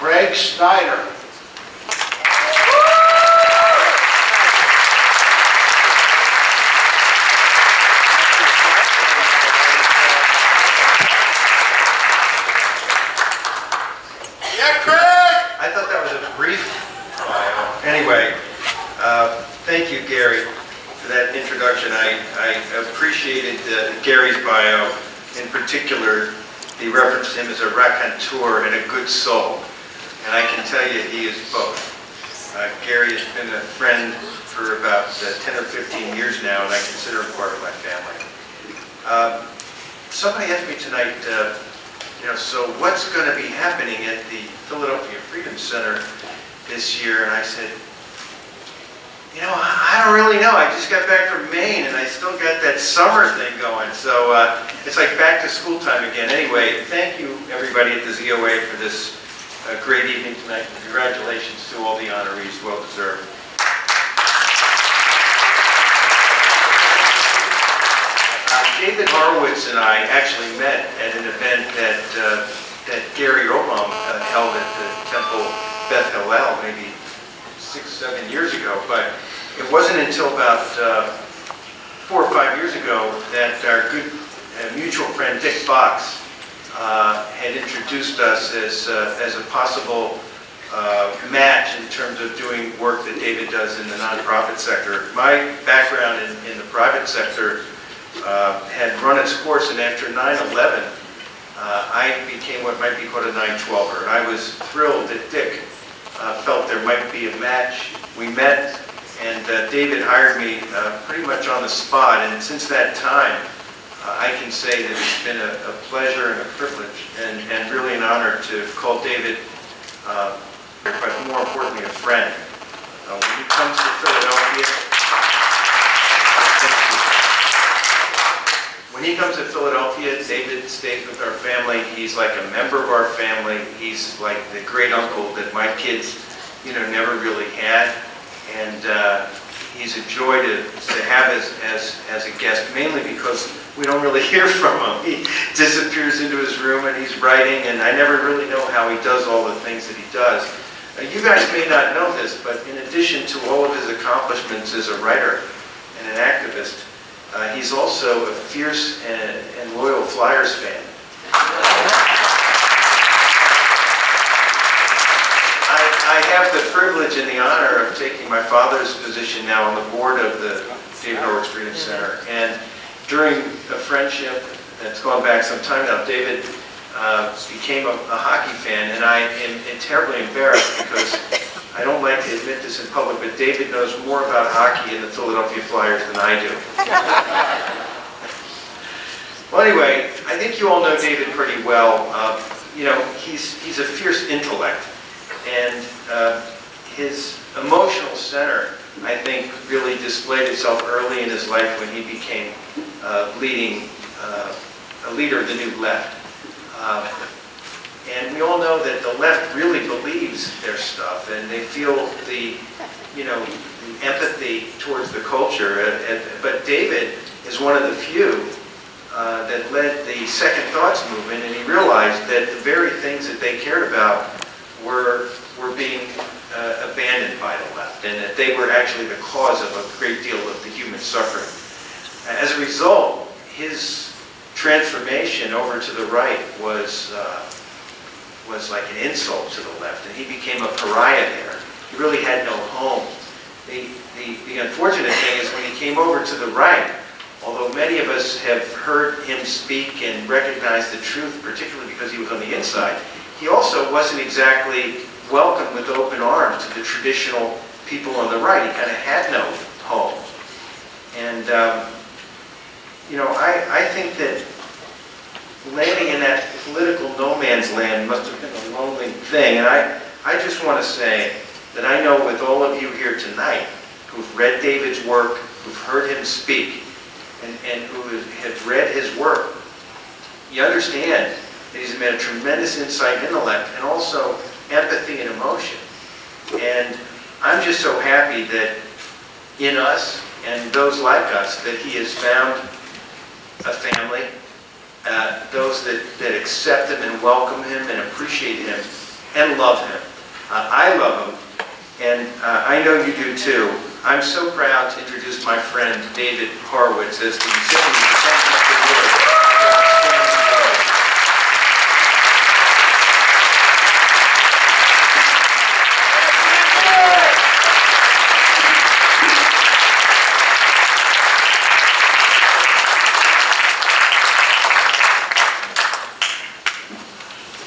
Craig Snyder. I thought that was a brief bio. Anyway, thank you, Gary, for that introduction. I appreciated Gary's bio, in particular, the reference to him as a raconteur and a good soul. And I can tell you he is both. Gary has been a friend for about 10 or 15 years now, and I consider him part of my family. Somebody asked me tonight, so what's going to be happening at the Philadelphia Freedom Center this year? And I said, I don't really know. I just got back from Maine and I still got that summer thing going. So it's like back to school time again. Anyway, thank you everybody at the ZOA for this great evening tonight. Congratulations to all the honorees, well deserved. David Horowitz and I actually met at an event that Gary Obam held at the Temple Beth Hillel maybe 6-7 years ago. But it wasn't until about 4 or 5 years ago that our good mutual friend Dick Fox had introduced us as a possible match in terms of doing work that David does in the nonprofit sector. My background in the private sector had run its course, and after 9/11, I became what might be called a 912er. I was thrilled that Dick felt there might be a match. We met, and David hired me pretty much on the spot, and since that time, I can say that it's been a pleasure and a privilege, and really an honor to call David, but more importantly, a friend. When he comes to Philadelphia, when he comes to Philadelphia, David stays with our family. He's like a member of our family. He's like the great uncle that my kids, never really had. And he's a joy to have as a guest, mainly because we don't really hear from him. He disappears into his room and he's writing, and I never really know how he does all the things that he does. You guys may not know this, but in addition to all of his accomplishments as a writer and an activist, he's also a fierce and loyal Flyers fan. I have the privilege and the honor of taking my father's position now on the board of the David Horowitz Freedom Center. And during a friendship that's gone back some time now, David became a hockey fan, and I am terribly embarrassed because I don't like to admit this in public, but David knows more about hockey and the Philadelphia Flyers than I do. Well, anyway, I think you all know David pretty well. He's a fierce intellect, and his emotional center, I think, really displayed itself early in his life when he became a leader of the New Left. And we all know that the left really believes their stuff, and they feel the empathy towards the culture. But David is one of the few that led the Second Thoughts movement, and he realized that the very things that they cared about were being abandoned by the left, and that they were actually the cause of a great deal of the human suffering. As a result, his transformation over to the right was like an insult to the left, and he became a pariah there. He really had no home. The unfortunate thing is when he came over to the right, although many of us have heard him speak and recognized the truth, particularly because he was on the inside, he also wasn't exactly welcomed with open arms to the traditional people on the right. He kind of had no home. And, I think that landing in that political no man's land must have been a lonely thing. And I just want to say that I know with all of you here tonight who've read David's work, who've heard him speak, and who have read his work, you understand that he's made a tremendous insight in the left and also empathy and emotion. And I'm just so happy that in us and those like us that he has found a family, those that accept him and welcome him and appreciate him and love him. I love him, and I know you do too. I'm so proud to introduce my friend David Horowitz as the recipient of the Sanford Award for Outstanding Work.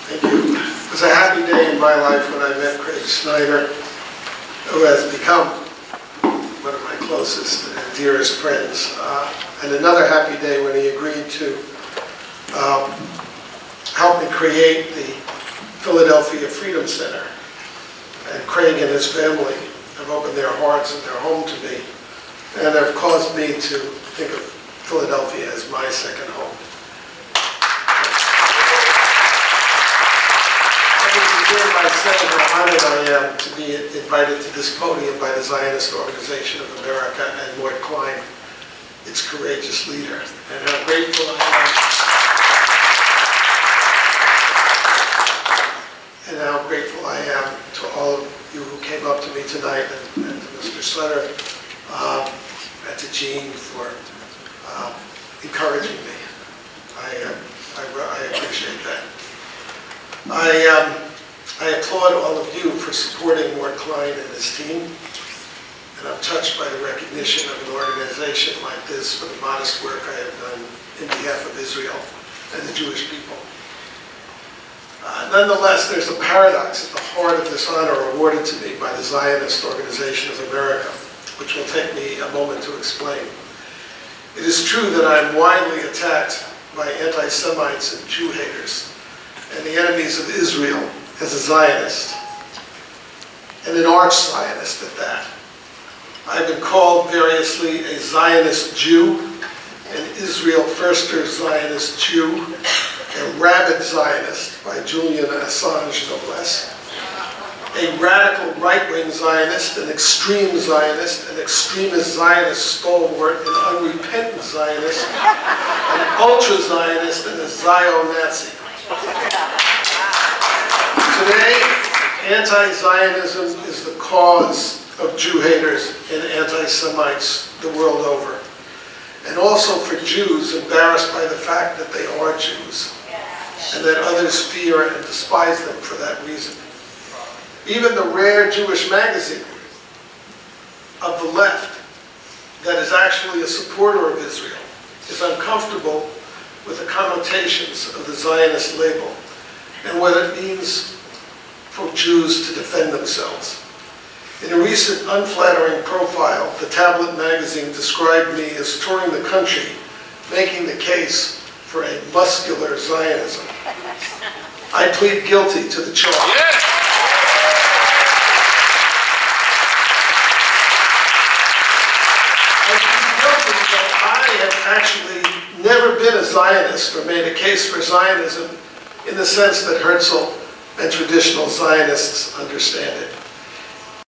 Thank you. It was a happy day in my life when I met Craig Snyder, who has become one of my closest and dearest friends. And another happy day when he agreed to help me create the Philadelphia Freedom Center. And Craig and his family have opened their hearts and their home to me, and have caused me to think of Philadelphia as my second home. I say how honored I am to be invited to this podium by the Zionist Organization of America and Mort Klein, its courageous leader, and how grateful I am. And how grateful I am to all of you who came up to me tonight, and to Mr. Sutter, and to Jean for encouraging me. I appreciate that. I applaud all of you for supporting Mort Klein and his team, and I'm touched by the recognition of an organization like this for the modest work I have done in behalf of Israel and the Jewish people. Nonetheless, there's a paradox at the heart of this honor awarded to me by the Zionist Organization of America, which will take me a moment to explain. It is true that I am widely attacked by anti-Semites and Jew haters, and the enemies of Israel as a Zionist, and an arch-Zionist at that. I've been called variously a Zionist Jew, an Israel Firster Zionist Jew, a rabid Zionist by Julian Assange, no less, a radical right-wing Zionist, an extreme Zionist, an extremist Zionist stalwart, an unrepentant Zionist, an ultra-Zionist, and a Zio-Nazi. Today, anti-Zionism is the cause of Jew haters and anti-Semites the world over, and also for Jews embarrassed by the fact that they are Jews, and that others fear and despise them for that reason. Even the rare Jewish magazine of the left that is actually a supporter of Israel is uncomfortable with the connotations of the Zionist label and what it means for Jews to defend themselves. In a recent unflattering profile, the Tablet magazine described me as touring the country, making the case for a muscular Zionism. I plead guilty to the charge. Yeah. I plead guilty that I have actually never been a Zionist or made a case for Zionism in the sense that Herzl and traditional Zionists understand it.